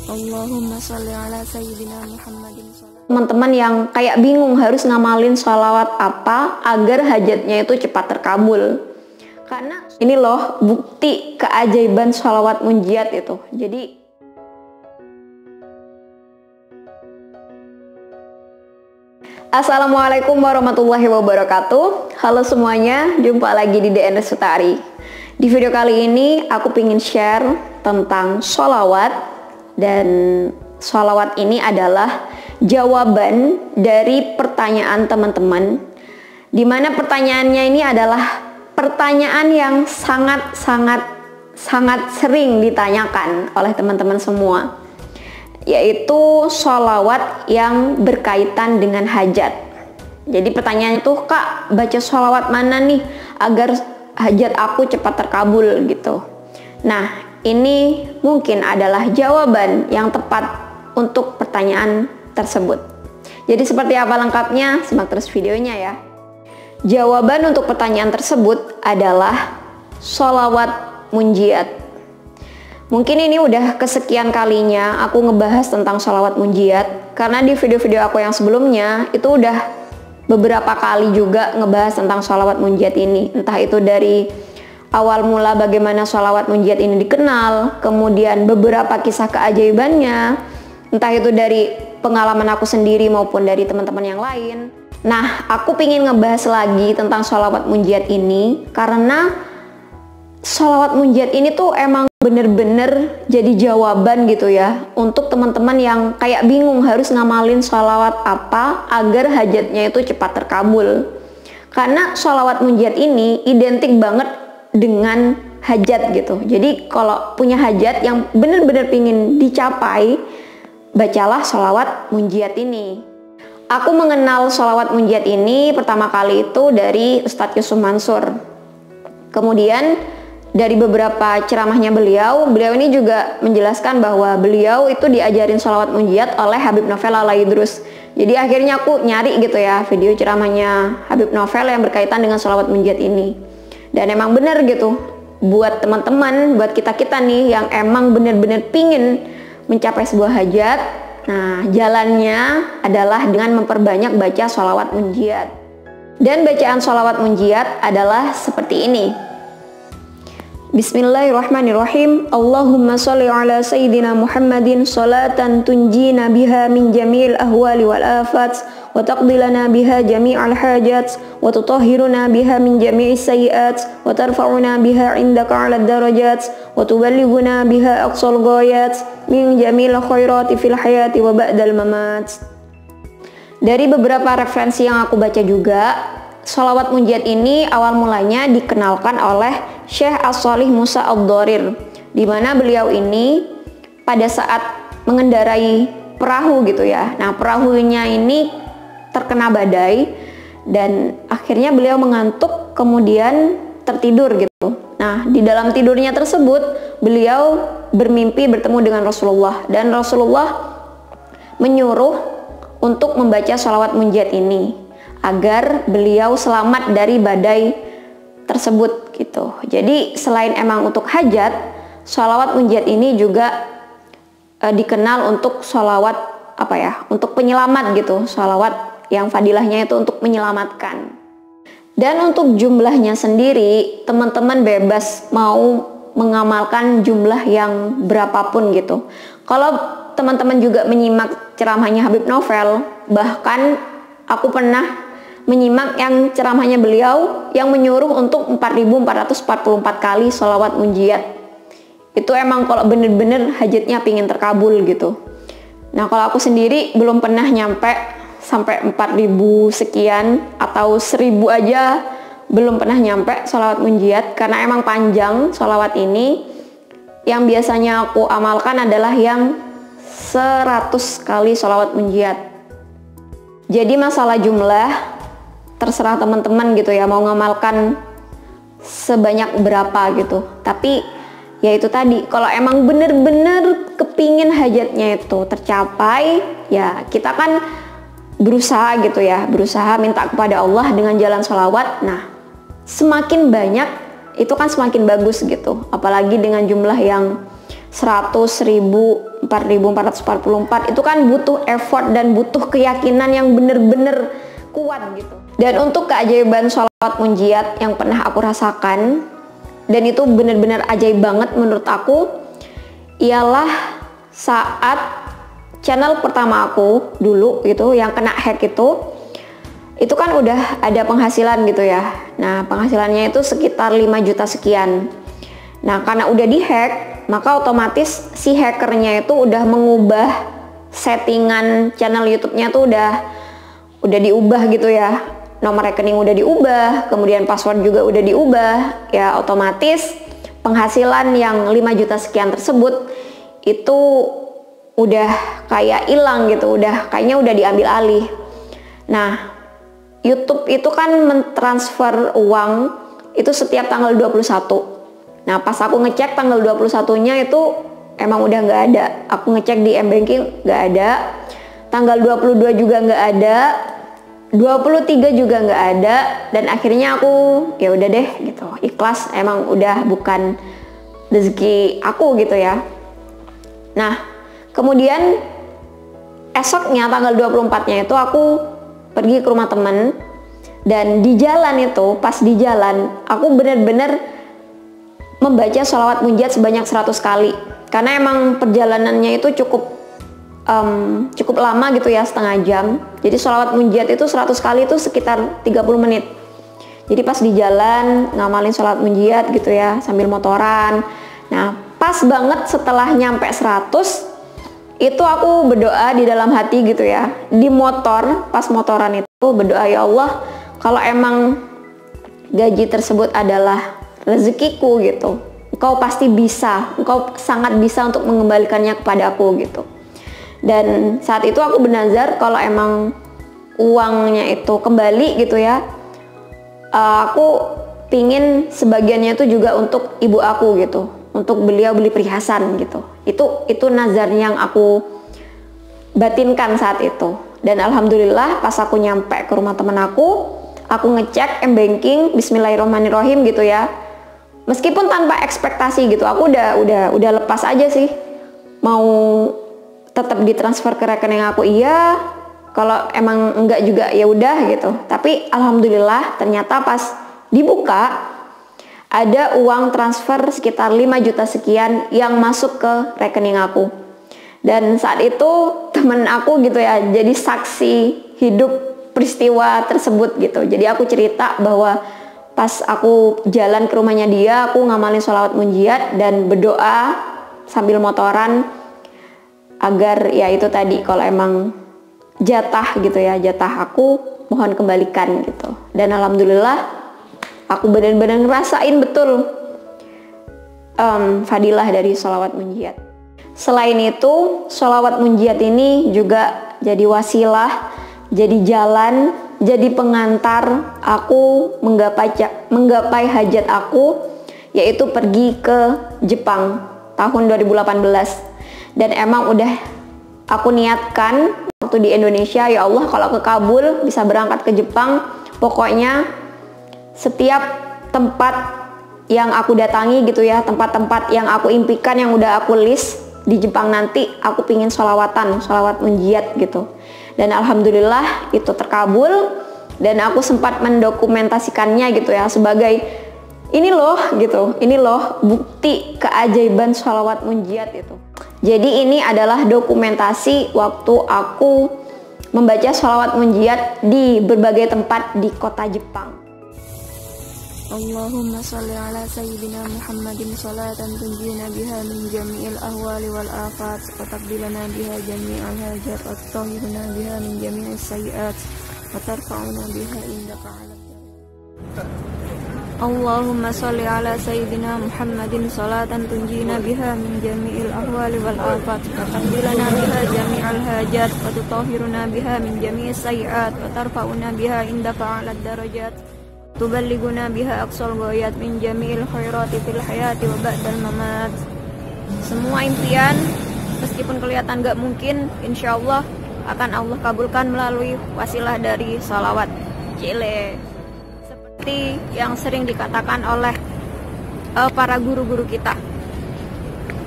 Allahumma sholli ala sayyidina Muhammadin. Teman-teman yang kayak bingung harus ngamalin sholawat apa agar hajatnya itu cepat terkabul. Karena ini loh bukti keajaiban sholawat munjiat itu. Jadi Assalamualaikum warahmatullahi wabarakatuh. Halo semuanya, jumpa lagi di DN Sutari. Di video kali ini aku ingin share tentang sholawat. Dan sholawat ini adalah jawaban dari pertanyaan teman-teman, dimana pertanyaannya ini adalah pertanyaan yang sangat sering ditanyakan oleh teman-teman semua, yaitu sholawat yang berkaitan dengan hajat. Jadi pertanyaannya tuh, Kak, baca sholawat mana nih agar hajat aku cepat terkabul gitu. Nah, ini mungkin adalah jawaban yang tepat untuk pertanyaan tersebut. Jadi seperti apa lengkapnya? Simak terus videonya ya. Jawaban untuk pertanyaan tersebut adalah sholawat munjiat. Mungkin ini udah kesekian kalinya aku ngebahas tentang sholawat munjiat, karena di video-video aku yang sebelumnya itu udah beberapa kali juga ngebahas tentang sholawat munjiat ini. Entah itu dari awal mula bagaimana sholawat munjiat ini dikenal, kemudian beberapa kisah keajaibannya, entah itu dari pengalaman aku sendiri maupun dari teman-teman yang lain. Nah, aku pingin ngebahas lagi tentang sholawat munjiat ini karena sholawat munjiat ini tuh emang bener-bener jadi jawaban gitu ya untuk teman-teman yang kayak bingung harus ngamalin sholawat apa agar hajatnya itu cepat terkabul. Karena sholawat munjiat ini identik banget dengan hajat gitu. Jadi kalau punya hajat yang benar-benar pingin dicapai, bacalah sholawat munjiat ini. Aku mengenal sholawat munjiat ini pertama kali itu dari Ustadz Yusuf Mansur. Kemudian dari beberapa ceramahnya beliau ini juga menjelaskan bahwa beliau itu diajarin sholawat munjiat oleh Habib Novel Al-Aidrus. Jadi akhirnya aku nyari gitu ya video ceramahnya Habib Novel yang berkaitan dengan sholawat munjiat ini. Dan emang bener gitu, buat teman-teman, buat kita-kita nih yang emang bener-bener pingin mencapai sebuah hajat, nah jalannya adalah dengan memperbanyak baca sholawat munjiat. Dan bacaan sholawat munjiat adalah seperti ini. Bismillahirrahmanirrahim. Allahumma sholli ala sayyidina Muhammadin sholatan tunjina biha min jami'il ahwali wal afat wa taqdilana biha jami'al hajat wa tutahhiruna biha min jami'is sayyiat wa tarfa'una biha indaka 'ala darajat wa tuballighuna biha aqsal ghayat min jami'il khairati fil hayati wa ba'dal mamat. Dari beberapa referensi yang aku baca juga, sholawat munjiat ini awal mulanya dikenalkan oleh Syekh As-Sholih Musa Ad-Dharir, di mana beliau ini pada saat mengendarai perahu gitu ya. Nah, perahunya ini terkena badai dan akhirnya beliau mengantuk kemudian tertidur gitu. Nah, di dalam tidurnya tersebut beliau bermimpi bertemu dengan Rasulullah dan Rasulullah menyuruh untuk membaca sholawat munjiat ini agar beliau selamat dari badai tersebut gitu. Jadi selain emang untuk hajat, sholawat munjiat ini juga dikenal untuk sholawat apa ya, untuk penyelamat gitu, sholawat yang fadilahnya itu untuk menyelamatkan. Dan untuk jumlahnya sendiri, teman-teman bebas mau mengamalkan jumlah yang berapapun gitu. Kalau teman-teman juga menyimak ceramahnya Habib Novel, bahkan aku pernah menyimak yang ceramahnya beliau yang menyuruh untuk 4.444 kali sholawat munjiat. Itu emang kalau bener-bener hajatnya pingin terkabul gitu. Nah, kalau aku sendiri belum pernah nyampe sampai 4.000 sekian atau 1.000 aja belum pernah nyampe sholawat munjiat, karena emang panjang sholawat ini. Yang biasanya aku amalkan adalah yang 100 kali sholawat munjiat. Jadi masalah jumlah terserah teman-teman gitu ya, mau ngamalkan sebanyak berapa gitu. Tapi ya itu tadi, kalau emang bener-bener kepingin hajatnya itu tercapai, ya kita kan berusaha gitu ya, berusaha minta kepada Allah dengan jalan sholawat. Nah, semakin banyak itu kan semakin bagus gitu, apalagi dengan jumlah yang 100, 1000, 4444 itu kan butuh effort dan butuh keyakinan yang bener-bener kuat gitu. Dan untuk keajaiban sholawat munjiat yang pernah aku rasakan, dan itu bener-bener ajaib banget menurut aku, ialah saat channel pertama aku dulu gitu yang kena hack itu kan udah ada penghasilan gitu ya. Nah, penghasilannya itu sekitar 5 juta sekian. Nah, karena udah dihack, maka otomatis si hackernya itu udah mengubah settingan channel YouTube-nya tuh udah diubah gitu ya. Nomor rekening udah diubah, kemudian password juga udah diubah. Ya, otomatis penghasilan yang 5 juta sekian tersebut itu udah kayak hilang gitu, kayaknya udah diambil alih. Nah, YouTube itu kan mentransfer uang itu setiap tanggal 21. Nah, pas aku ngecek tanggal 21-nya itu emang udah nggak ada. Aku ngecek di M-Banking nggak ada. Tanggal 22 juga nggak ada. 23 juga nggak ada. Dan akhirnya aku ya udah deh gitu, ikhlas, emang udah bukan rezeki aku gitu ya. Nah, kemudian esoknya tanggal 24-nya itu aku pergi ke rumah temen, dan di jalan itu, pas di jalan aku bener-bener membaca sholawat munjiat sebanyak 100 kali, karena emang perjalanannya itu cukup lama gitu ya, setengah jam. Jadi sholawat munjiat itu 100 kali itu sekitar 30 menit. Jadi pas di jalan ngamalin sholawat munjiat gitu ya, sambil motoran. Nah, pas banget setelah nyampe 100 itu aku berdoa di dalam hati gitu ya, di motor, pas motoran itu berdoa, ya Allah, kalau emang gaji tersebut adalah rezekiku gitu, Engkau pasti bisa, Engkau sangat bisa untuk mengembalikannya kepada aku gitu. Dan saat itu aku bernazar kalau emang uangnya itu kembali gitu ya, aku pingin sebagiannya itu juga untuk ibu aku gitu, untuk beliau beli perhiasan gitu. Itu nazar yang aku batinkan saat itu. Dan alhamdulillah pas aku nyampe ke rumah temen aku ngecek M-Banking, bismillahirrahmanirrahim gitu ya. Meskipun tanpa ekspektasi gitu, aku udah lepas aja sih. Mau tetap ditransfer ke rekening aku, iya. Kalau emang enggak juga ya udah gitu. Tapi alhamdulillah ternyata pas dibuka ada uang transfer sekitar 5 juta sekian yang masuk ke rekening aku. Dan saat itu temen aku gitu ya, jadi saksi hidup peristiwa tersebut gitu. Jadi aku cerita bahwa pas aku jalan ke rumahnya dia, aku ngamalin sholawat munjiat dan berdoa sambil motoran agar ya itu tadi, kalau emang jatah gitu ya, jatah aku mohon kembalikan gitu. Dan alhamdulillah aku benar-benar ngerasain betul fadilah dari sholawat munjiat. Selain itu, sholawat munjiat ini juga jadi wasilah, jadi jalan, jadi pengantar aku menggapai hajat aku, yaitu pergi ke Jepang tahun 2018. Dan emang udah aku niatkan waktu di Indonesia, ya Allah kalau kekabul bisa berangkat ke Jepang, pokoknya setiap tempat yang aku datangi gitu ya, tempat-tempat yang aku impikan, yang udah aku list di Jepang nanti, aku pingin sholawat munjiat gitu. Dan alhamdulillah itu terkabul, dan aku sempat mendokumentasikannya gitu ya, sebagai ini loh bukti keajaiban sholawat munjiat itu. Jadi ini adalah dokumentasi waktu aku membaca sholawat munjiat di berbagai tempat di kota Jepang. Allahumma salli ala sayyidina Muhammadin salatan tunjina biha min jami'il ahwali wal afat wa taqbilana biha jami'al hajat wa tutahhiruna biha min jami'is sayyi'at wa tarfa'una biha indaka 'ala Allahumma salli ala sayyidina Muhammadin salatan tunjina biha min jami'il ahwali wal afat wa taqbilana biha jami'al hajat wa tutahhiruna biha min jami'is sayyi'at wa tarfa'una biha indaka 'ala darajat tuballighuna biha aqsal ghayat min jami'il khairati fil hayati wa ba'dal mamat. Semua impian meskipun kelihatan gak mungkin, insyaallah akan Allah kabulkan melalui wasilah dari salawat. Cile, seperti yang sering dikatakan oleh para guru-guru kita,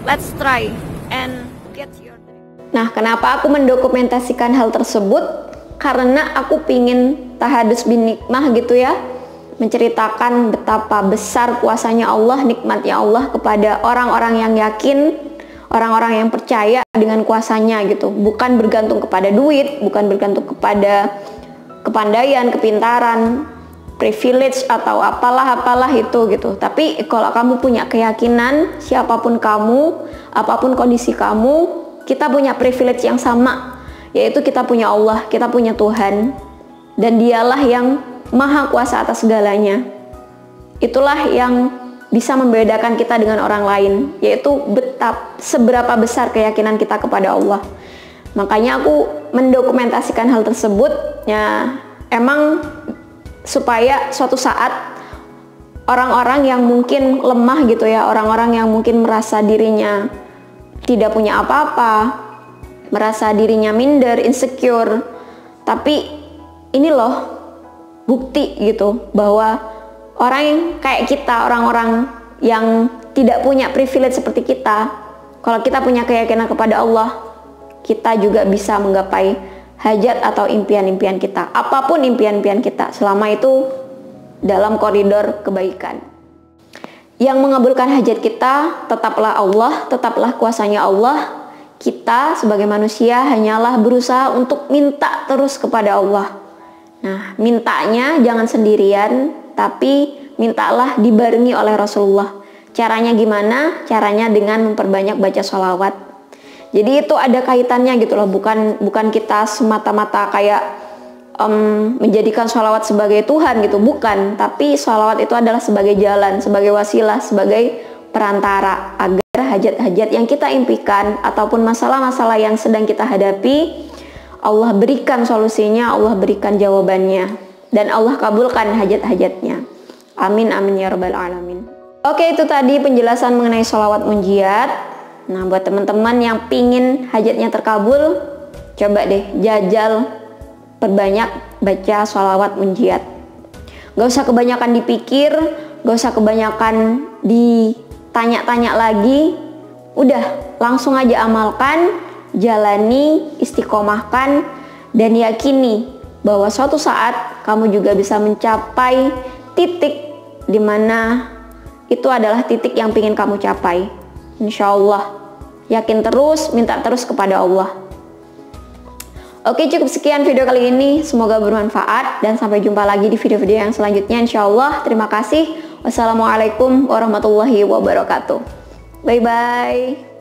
Let's try and get your dream. Nah, kenapa aku mendokumentasikan hal tersebut? Karena aku pingin tahadus bin nikmah gitu ya, menceritakan betapa besar kuasanya Allah, nikmatnya Allah kepada orang-orang yang yakin, orang-orang yang percaya dengan kuasanya gitu. Bukan bergantung kepada duit, bukan bergantung kepada kepandaian, kepintaran, privilege atau apalah itu gitu. Tapi kalau kamu punya keyakinan, siapapun kamu, apapun kondisi kamu, kita punya privilege yang sama, yaitu kita punya Allah, kita punya Tuhan, dan dialah yang maha kuasa atas segalanya. Itulah yang bisa membedakan kita dengan orang lain, yaitu seberapa besar keyakinan kita kepada Allah. Makanya aku mendokumentasikan hal tersebut ya, emang supaya suatu saat orang-orang yang mungkin lemah gitu ya, orang-orang yang mungkin merasa dirinya tidak punya apa-apa, merasa dirinya minder, insecure, tapi ini loh bukti gitu bahwa orang yang kayak kita, orang-orang yang tidak punya privilege seperti kita, kalau kita punya keyakinan kepada Allah, kita juga bisa menggapai hajat atau impian-impian kita, apapun impian-impian kita, selama itu dalam koridor kebaikan. Yang mengabulkan hajat kita tetaplah Allah, tetaplah kuasanya Allah. Kita sebagai manusia hanyalah berusaha untuk minta terus kepada Allah. Nah, mintanya jangan sendirian, tapi mintalah dibarengi oleh Rasulullah. Caranya gimana? Caranya dengan memperbanyak baca sholawat. Jadi itu ada kaitannya gitu loh, bukan kita semata-mata kayak menjadikan sholawat sebagai Tuhan gitu, bukan. Tapi sholawat itu adalah sebagai jalan, sebagai wasilah, sebagai perantara agar hajat-hajat yang kita impikan ataupun masalah-masalah yang sedang kita hadapi, Allah berikan solusinya, Allah berikan jawabannya, dan Allah kabulkan hajat-hajatnya. Amin amin ya rabbal alamin. Oke, itu tadi penjelasan mengenai sholawat munjiat. Nah, buat teman-teman yang pingin hajatnya terkabul, coba deh jajal perbanyak baca sholawat munjiat. Gak usah kebanyakan dipikir, gak usah kebanyakan ditanya-tanya lagi. Udah, langsung aja amalkan, jalani, istiqomahkan, dan yakini bahwa suatu saat kamu juga bisa mencapai titik dimana itu adalah titik yang ingin kamu capai. Insya Allah, yakin terus, minta terus kepada Allah. Oke, cukup sekian video kali ini, semoga bermanfaat, dan sampai jumpa lagi di video-video yang selanjutnya insya Allah. Terima kasih. Wassalamualaikum warahmatullahi wabarakatuh. Bye bye.